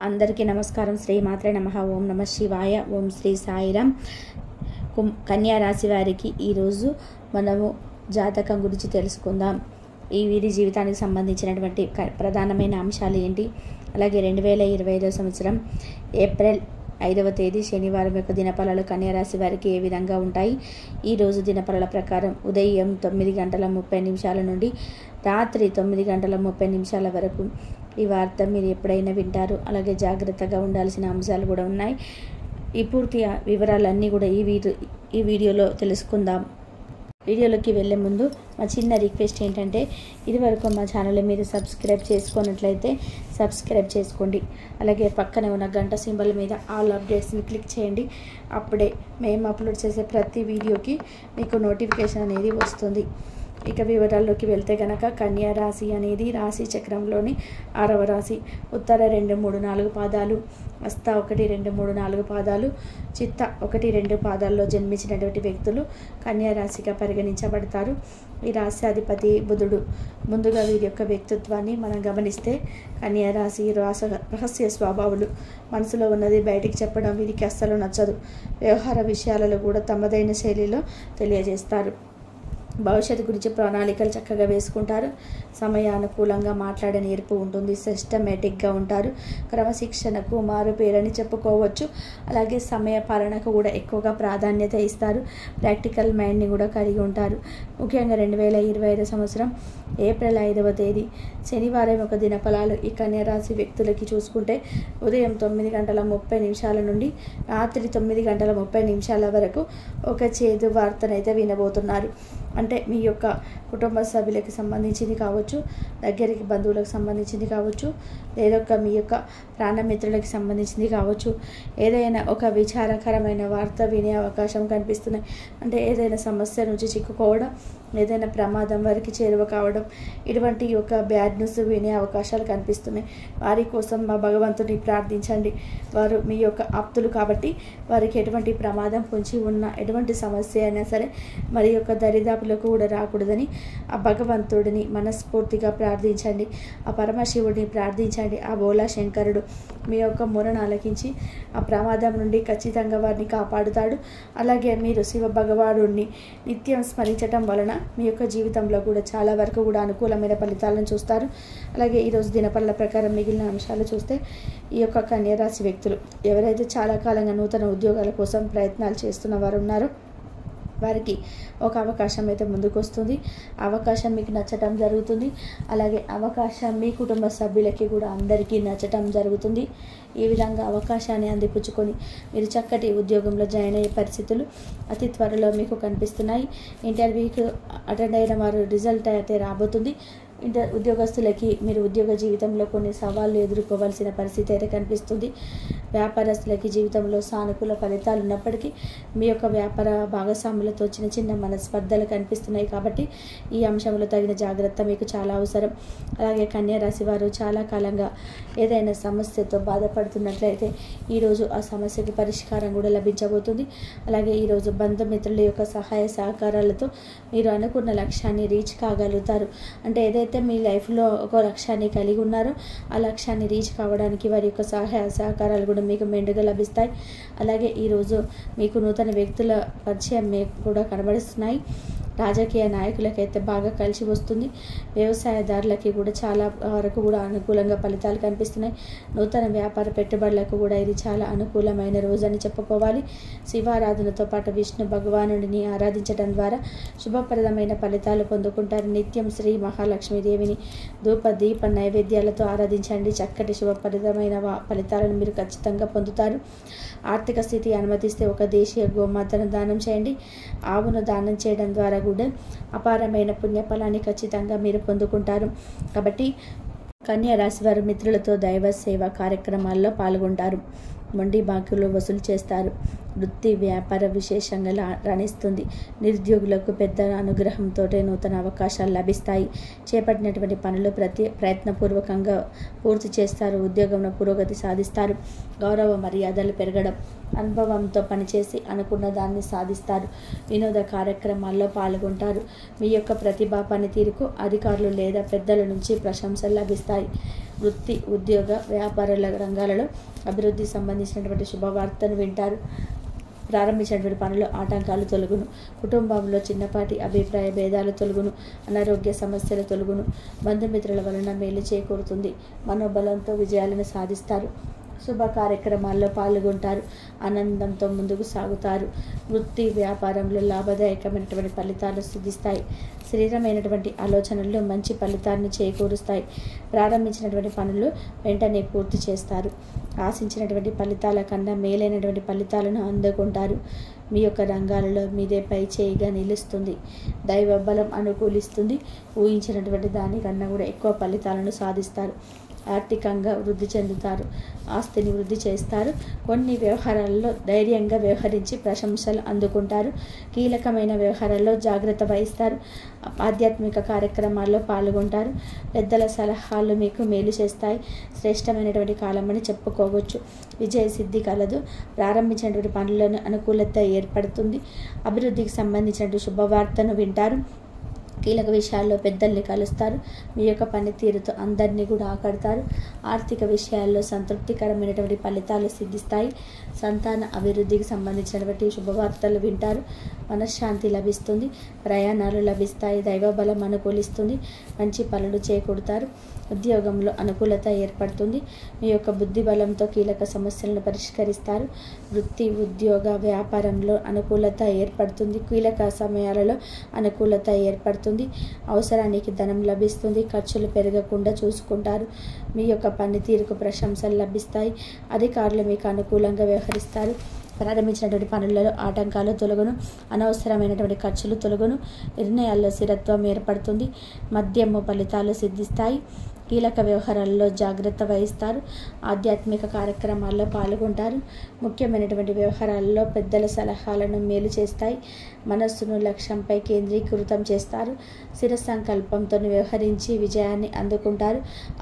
అందరికీ నమస్కారం. శ్రీమాత్రే నమః. ఓం నమ శివాయ. ఓం శ్రీ సాయిరామ్. కన్యా రాశి వారికి ఈరోజు మనము జాతకం గురించి తెలుసుకుందాం. ఈ వీరి జీవితానికి సంబంధించినటువంటి ప్రధానమైన అంశాలు ఏంటి, అలాగే 2025 సంవత్సరం ఏప్రిల్ 5వ తేదీ శనివారం యొక్క దినఫలాలు కన్యా రాశి వారికి ఏ విధంగా ఉంటాయి. ఈరోజు దినఫలాల ప్రకారం ఉదయం 9:30 నుండి రాత్రి 9:30 వరకు ఈ వార్త మీరు ఎప్పుడైనా వింటారు. అలాగే జాగ్రత్తగా ఉండాల్సిన అంశాలు కూడా ఉన్నాయి. ఈ పూర్తి వివరాలన్నీ కూడా ఈ వీడియోలో తెలుసుకుందాం. వీడియోలోకి వెళ్ళే ముందు మా చిన్న రిక్వెస్ట్ ఏంటంటే, ఇదివరకు మా ఛానల్ మీరు సబ్స్క్రైబ్ చేసుకున్నట్లయితే సబ్స్క్రైబ్ చేసుకోండి. అలాగే పక్కనే ఉన్న గంట సింబల్ మీద ఆల్ అప్డేట్స్ని క్లిక్ చేయండి. అప్పుడే మేము అప్లోడ్ చేసే ప్రతి వీడియోకి మీకు నోటిఫికేషన్ అనేది వస్తుంది. ఇక వివరాల్లోకి వెళ్తే కనుక, కన్యా రాశి అనేది రాశి చక్రంలోని 6వ రాశి. ఉత్తర 2, 3, 4 పాదాలు, హస్త 1, 2, 3, 4 పాదాలు, చిత్త 1, 2 పాదాల్లో జన్మించినటువంటి వ్యక్తులు కన్యా రాశిగా పరిగణించబడతారు. ఈ రాశి అధిపతి బుధుడు. ముందుగా వీరి యొక్క వ్యక్తిత్వాన్ని మనం గమనిస్తే, కన్యా రాశి రహస్య స్వభావాలు. మనసులో ఉన్నది బయటికి చెప్పడం వీరికి అస్సలు నచ్చదు. వ్యవహార విషయాలలో కూడా తమదైన శైలిలో తెలియజేస్తారు. భవిష్యత్తు గురించి ప్రణాళికలు చక్కగా వేసుకుంటారు. సమయానుకూలంగా మాట్లాడే నేర్పు ఉంటుంది. సిస్టమేటిక్గా ఉంటారు. క్రమశిక్షణకు మారు పేరని చెప్పుకోవచ్చు. అలాగే సమయ పాలనకు కూడా ఎక్కువగా ప్రాధాన్యత ఇస్తారు. ప్రాక్టికల్ మైండ్ని కూడా కలిగి ఉంటారు. ముఖ్యంగా 2025 సంవత్సరం ఏప్రిల్ 5వ తేదీ శనివారం యొక్క దినఫలాలు ఈ కన్యా రాశి వ్యక్తులకి చూసుకుంటే, ఉదయం 9:30 నుండి రాత్రి 9:30 వరకు ఒక చేదు వార్తనైతే వినబోతున్నారు. అంటే మీ యొక్క కుటుంబ సభ్యులకి సంబంధించింది కావచ్చు, దగ్గరికి బంధువులకు సంబంధించింది కావచ్చు, లేదా మీ యొక్క ప్రాణమిత్రులకి సంబంధించింది కావచ్చు. ఏదైనా ఒక విచారకరమైన వార్త వినే అవకాశం కనిపిస్తున్నాయి. అంటే ఏదైనా సమస్య నుంచి చిక్కుకోవడం, ఏదైనా ప్రమాదం వరకు చేరువ కావడం, ఇటువంటి యొక్క బ్యాడ్ న్యూస్ వినే అవకాశాలు కనిపిస్తున్నాయి. వారి కోసం మా భగవంతుని ప్రార్థించండి. వారు మీ యొక్క ఆప్తులు కాబట్టి వారికి ఎటువంటి ప్రమాదం పొంచి ఉన్నా, ఎటువంటి సమస్య అయినా సరే మరి యొక్క దరిదాపులకు కూడా రాకూడదని ఆ భగవంతుడిని మనస్ఫూర్తిగా ప్రార్థించండి. ఆ పరమశివుడిని ప్రార్థించండి. ఆ బోలా శంకరుడు మీ యొక్క మొరను ఆలకించి ఆ ప్రమాదం నుండి ఖచ్చితంగా వారిని కాపాడుతాడు. అలాగే మీరు శివ భగవానుడిని నిత్యం స్మరించటం వలన మీ యొక్క జీవితంలో కూడా చాలా వరకు కూడా అనుకూలమైన ఫలితాలను చూస్తారు. అలాగే ఈరోజు దినఫలాల ప్రకారం మిగిలిన అంశాలు చూస్తే, ఈ యొక్క కన్యా రాశి వ్యక్తులు ఎవరైతే చాలా కాలంగా నూతన ఉద్యోగాల కోసం ప్రయత్నాలు చేస్తున్న వారు ఉన్నారో వారికి ఒక అవకాశం అయితే ముందుకు వస్తుంది. అవకాశం మీకు నచ్చటం జరుగుతుంది. అలాగే అవకాశం మీ కుటుంబ సభ్యులకి కూడా అందరికీ నచ్చటం జరుగుతుంది. ఈ విధంగా అవకాశాన్ని అందిపుచ్చుకొని మీరు చక్కటి ఉద్యోగంలో జాయిన్ అయ్యే పరిస్థితులు అతి త్వరలో మీకు కనిపిస్తున్నాయి. ఇంటర్వ్యూకి అటెండ్ అయిన వారు రిజల్ట్ అయితే రాబోతుంది. ఉద్యోగస్తులకి మీరు ఉద్యోగ జీవితంలో కొన్ని సవాళ్ళు ఎదుర్కోవాల్సిన పరిస్థితి అయితే కనిపిస్తుంది. వ్యాపారస్తులకి జీవితంలో సానుకూల ఫలితాలు ఉన్నప్పటికీ మీ యొక్క వ్యాపార భాగస్వాములతో చిన్న మనస్పర్ధలు కనిపిస్తున్నాయి. కాబట్టి ఈ అంశంలో తగిన జాగ్రత్త మీకు చాలా అవసరం. అలాగే కన్యా రాశి వారు చాలా కాలంగా ఏదైనా సమస్యతో బాధపడుతున్నట్లయితే ఈరోజు ఆ సమస్యకు పరిష్కారం కూడా లభించబోతుంది. అలాగే ఈరోజు బంధుమిత్రుల యొక్క సహాయ సహకారాలతో మీరు అనుకున్న లక్ష్యాన్ని రీచ్ కాగలుగుతారు. అంటే ఏదైతే మీ లైఫ్లో ఒక లక్ష్యాన్ని కలిగి ఉన్నారో ఆ లక్ష్యాన్ని రీచ్ కావడానికి వారి యొక్క సహాయ సహకారాలు కూడా మీకు మెండుగా లభిస్తాయి. అలాగే ఈరోజు మీకు నూతన వ్యక్తుల పరిచయం మీకు కూడా కనబడుతున్నాయి. రాజకీయ నాయకులకైతే బాగా కలిసి వస్తుంది. వ్యవసాయదారులకి కూడా చాలా వరకు కూడా అనుకూలంగా ఫలితాలు కనిపిస్తున్నాయి. నూతన వ్యాపార పెట్టుబడులకు కూడా ఇది చాలా అనుకూలమైన రోజు అని చెప్పుకోవాలి. శివారాధనతో పాటు విష్ణు భగవానుడిని ఆరాధించడం ద్వారా శుభప్రదమైన ఫలితాలు పొందుకుంటారు. నిత్యం శ్రీ మహాలక్ష్మీదేవిని ధూప దీప నైవేద్యాలతో ఆరాధించండి. చక్కటి శుభప్రదమైన ఫలితాలను మీరు ఖచ్చితంగా పొందుతారు. ఆర్థిక స్థితి అనుమతిస్తే ఒక దేశీయ గోమాతను దానం చేయండి. ఆవును దానం చేయడం ద్వారా కూడా అపారమైన పుణ్యఫలాన్ని ఖచ్చితంగా మీరు పొందుకుంటారు. కాబట్టి కన్యా రాశి వారు మిత్రులతో దైవ సేవ కార్యక్రమాల్లో పాల్గొంటారు. మొండి బాకీలు వసూలు చేస్తారు. వృత్తి వ్యాపార విశేషంగా రాణిస్తుంది. నిరుద్యోగులకు పెద్ద అనుగ్రహంతో నూతన అవకాశాలు లభిస్తాయి. చేపట్టినటువంటి పనులు ప్రయత్నపూర్వకంగా పూర్తి చేస్తారు. ఉద్యోగంలో పురోగతి సాధిస్తారు. గౌరవ మర్యాదలు పెరగడం, అనుభవంతో పనిచేసి అనుకున్న దాన్ని సాధిస్తారు. వినోద కార్యక్రమాల్లో పాల్గొంటారు. మీ యొక్క ప్రతిభా పనితీరుకు అధికారులు లేదా పెద్దల నుంచి ప్రశంసలు లభిస్తాయి. వృత్తి, ఉద్యోగ, వ్యాపారాల రంగాలలో అభివృద్ధికి సంబంధించినటువంటి శుభవార్తను వింటారు. ప్రారంభించినటువంటి పనులు ఆటంకాలు తొలగును. కుటుంబంలో చిన్నపాటి అభిప్రాయ భేదాలు తొలగును. అనారోగ్య సమస్యలు తొలగును. బంధుమిత్రుల వలన మేలు చేకూరుతుంది. మనోబలంతో విజయాలను సాధిస్తారు. శుభ కార్యక్రమాల్లో పాల్గొంటారు. ఆనందంతో ముందుకు సాగుతారు. వృత్తి, వ్యాపారంలో లాభదాయకమైనటువంటి ఫలితాలు సిద్ధిస్తాయి. శరీరమైనటువంటి ఆలోచనలు మంచి ఫలితాన్ని చేకూరుస్తాయి. ప్రారంభించినటువంటి పనులు వెంటనే పూర్తి చేస్తారు. ఆశించినటువంటి ఫలితాల కన్నా మేలైనటువంటి ఫలితాలను అందుకుంటారు. మీ యొక్క రంగాలలో మీదే పై చేయిగా నిలుస్తుంది. దైవ బలం అనుకూలిస్తుంది. ఊహించినటువంటి దానికన్నా కూడా ఎక్కువ ఫలితాలను సాధిస్తారు. ఆర్థికంగా వృద్ధి చెందుతారు. ఆస్తిని వృద్ధి చేస్తారు. కొన్ని వ్యవహారాల్లో ధైర్యంగా వ్యవహరించి ప్రశంసలు అందుకుంటారు. కీలకమైన వ్యవహారాల్లో జాగ్రత్త వహిస్తారు. ఆధ్యాత్మిక కార్యక్రమాల్లో పాల్గొంటారు. పెద్దల సలహాలు మీకు మేలు చేస్తాయి. శ్రేష్టమైనటువంటి కాలమని చెప్పుకోవచ్చు. విజయ సిద్ధి కలదు. ప్రారంభించినటువంటి పనులను అనుకూలత ఏర్పడుతుంది. అభివృద్ధికి సంబంధించినటువంటి శుభవార్తను వింటారు. కీలక విషయాల్లో పెద్దల్ని కలుస్తారు. మీ యొక్క పనితీరుతో అందరినీ కూడా ఆకడతారు. ఆర్థిక విషయాల్లో సంతృప్తికరమైనటువంటి ఫలితాలు సిద్ధిస్తాయి. సంతాన అభివృద్ధికి సంబంధించినటువంటి శుభవార్తలు వింటారు. మనశ్శాంతి లభిస్తుంది. ప్రయాణాలు లభిస్తాయి. దైవబలం అనుకూలిస్తుంది. మంచి పనులు చేకూరుతారు. ఉద్యోగంలో అనుకూలత ఏర్పడుతుంది. మీ యొక్క బుద్ధి బలంతో కీలక సమస్యలను పరిష్కరిస్తారు. వృత్తి, ఉద్యోగ, వ్యాపారంలో అనుకూలత ఏర్పడుతుంది. కీలక సమయాలలో అనుకూలత ఏర్పడుతుంది. అవసరానికి ధనం లభిస్తుంది. ఖర్చులు పెరగకుండా చూసుకుంటారు. మీ యొక్క పనితీరుకు ప్రశంసలు లభిస్తాయి. అధికారులు మీకు అనుకూలంగా వ్యవహరిస్తారు. ప్రారంభించినటువంటి పనులలో ఆటంకాలు తొలగును. అనవసరమైనటువంటి ఖర్చులు తొలగును. నిర్ణయాల్లో స్థిరత్వం ఏర్పడుతుంది. మధ్యమ ఫలితాలు సిద్ధిస్తాయి. కీలక వ్యవహారాల్లో జాగ్రత్త వహిస్తారు. ఆధ్యాత్మిక కార్యక్రమాల్లో పాల్గొంటారు. ముఖ్యమైనటువంటి వ్యవహారాల్లో పెద్దల సలహాలను మేలు చేస్తాయి. మనస్సును లక్ష్యంపై కేంద్రీకృతం చేస్తారు. స్థిర సంకల్పంతో వ్యవహరించి విజయాన్ని అందుకుంటారు.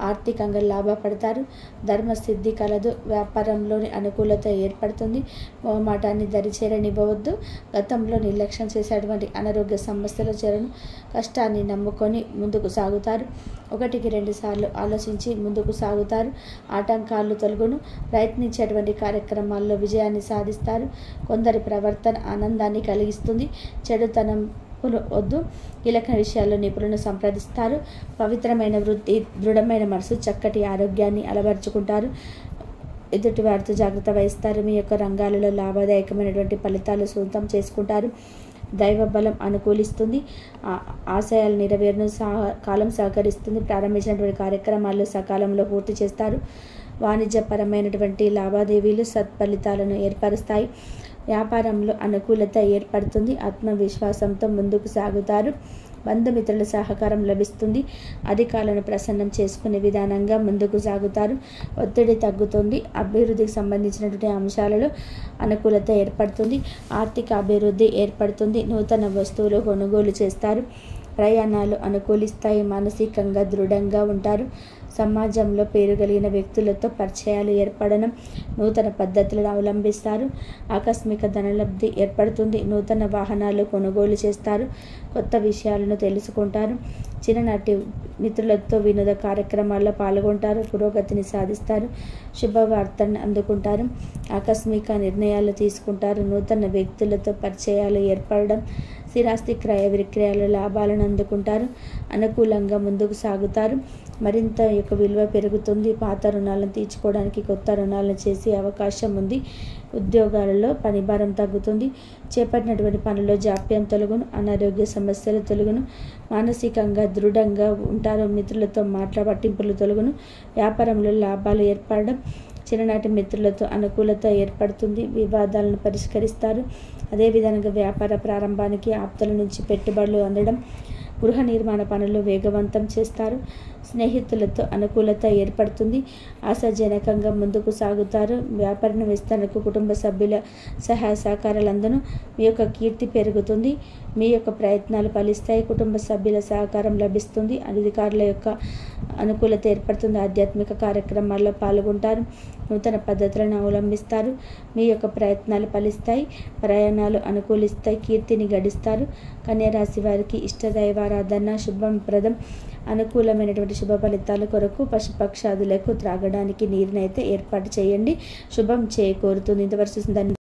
ఆర్థికంగా లాభపడతారు. ధర్మసిద్ధి కలదు. వ్యాపారంలోని అనుకూలత ఏర్పడుతుంది. మొహమాటాన్ని దరిచేరనివ్వవద్దు. గతంలో నిర్లక్ష్యం చేసేటువంటి అనారోగ్య సమస్యల చెరను కష్టాన్ని నమ్ముకొని ముందుకు సాగుతారు. 1-2 సార్లు ఆలోచించి ముందుకు సాగుతారు. ఆటంకాలు తొలగును. ప్రయత్నించేటువంటి కార్యక్రమాల్లో విజయాన్ని సాధిస్తారు. కొందరి ప్రవర్తన ఆనందాన్ని కలిగిస్తుంది. చెడుతనం వద్దు. కీలక విషయాల్లో నిపుణులను సంప్రదిస్తారు. పవిత్రమైన వృత్తి, దృఢమైన మనసు, చక్కటి ఆరోగ్యాన్ని అలవర్చుకుంటారు. ఎదుటి వారితో జాగ్రత్త వహిస్తారు. మీ యొక్క రంగాలలో లాభదాయకమైనటువంటి ఫలితాలు సొంతం చేసుకుంటారు. దైవ బలం అనుకూలిస్తుంది. ఆశయాలు నెరవేరును. కాలం సహకరిస్తుంది. ప్రారంభించినటువంటి కార్యక్రమాలు సకాలంలో పూర్తి చేస్తారు. వాణిజ్యపరమైనటువంటి లావాదేవీలు సత్ఫలితాలను ఏర్పరుస్తాయి. వ్యాపారంలో అనుకూలత ఏర్పడుతుంది. ఆత్మవిశ్వాసంతో ముందుకు సాగుతారు. బంధుమిత్రుల సహకారం లభిస్తుంది. అధికారులను ప్రసన్నం చేసుకునే విధానంగా ముందుకు సాగుతారు. ఒత్తిడి తగ్గుతుంది. అభివృద్ధికి సంబంధించినటువంటి అంశాలలో అనుకూలత ఏర్పడుతుంది. ఆర్థిక అభివృద్ధి ఏర్పడుతుంది. నూతన వస్తువులు కొనుగోలు చేస్తారు. ప్రయాణాలు అనుకూలిస్తాయి. మానసికంగా దృఢంగా ఉంటారు. సమాజంలో పేరు కలిగిన వ్యక్తులతో పరిచయాలు ఏర్పడడం. నూతన పద్ధతులను అవలంబిస్తారు. ఆకస్మిక ధనలబ్ధి ఏర్పడుతుంది. నూతన వాహనాలు కొనుగోలు చేస్తారు. కొత్త విషయాలను తెలుసుకుంటారు. చిన్ననాటి మిత్రులతో వినోద కార్యక్రమాల్లో పాల్గొంటారు. పురోగతిని సాధిస్తారు. శుభవార్తను అందుకుంటారు. ఆకస్మిక నిర్ణయాలు తీసుకుంటారు. నూతన వ్యక్తులతో పరిచయాలు ఏర్పడడం. స్థిరాస్తి క్రయ విక్రయాల లాభాలను అందుకుంటారు. అనుకూలంగా ముందుకు సాగుతారు. మరింత యొక్క విలువ పెరుగుతుంది. పాత రుణాలను తీర్చుకోవడానికి కొత్త రుణాలను చేసే అవకాశం ఉంది. ఉద్యోగాలలో పనిభారం తగ్గుతుంది. చేపట్టినటువంటి పనుల్లో జాప్యం తొలగును. అనారోగ్య సమస్యలు తొలగును. మానసికంగా దృఢంగా ఉంటారు. మిత్రులతో పట్టింపులు తొలగును. వ్యాపారంలో లాభాలు ఏర్పడడం. చిన్ననాటి మిత్రులతో అనుకూలత ఏర్పడుతుంది. వివాదాలను పరిష్కరిస్తారు. అదేవిధంగా వ్యాపార ప్రారంభానికి ఆప్తుల నుంచి పెట్టుబడులు అందడం. గృహ నిర్మాణ పనులు వేగవంతం చేస్తారు. స్నేహితులతో అనుకూలత ఏర్పడుతుంది. ఆశాజనకంగా ముందుకు సాగుతారు. వ్యాపార విస్తరణకు కుటుంబ సభ్యుల సహాయ సహకారాలందును. మీ యొక్క కీర్తి పెరుగుతుంది. మీ యొక్క ప్రయత్నాలు ఫలిస్తాయి. కుటుంబ సభ్యుల సహకారం లభిస్తుంది. అధికారుల యొక్క అనుకూలత ఏర్పడుతుంది. ఆధ్యాత్మిక కార్యక్రమాల్లో పాల్గొంటారు. నూతన పద్ధతులను అవలంబిస్తారు. మీ యొక్క ప్రయత్నాలు ఫలిస్తాయి. ప్రయాణాలు అనుకూలిస్తాయి. కీర్తిని గడిస్తారు. కన్యా రాశి వారికి ఇష్టదైవారాధన శుభప్రదం. అనుకూలమైనటువంటి శుభ ఫలితాల కొరకు పశుపక్షాదులకు త్రాగడానికి నీరునైతే ఏర్పాటు చేయండి. శుభం చేకూరుతుంది. ఇంతవరకు చూసిన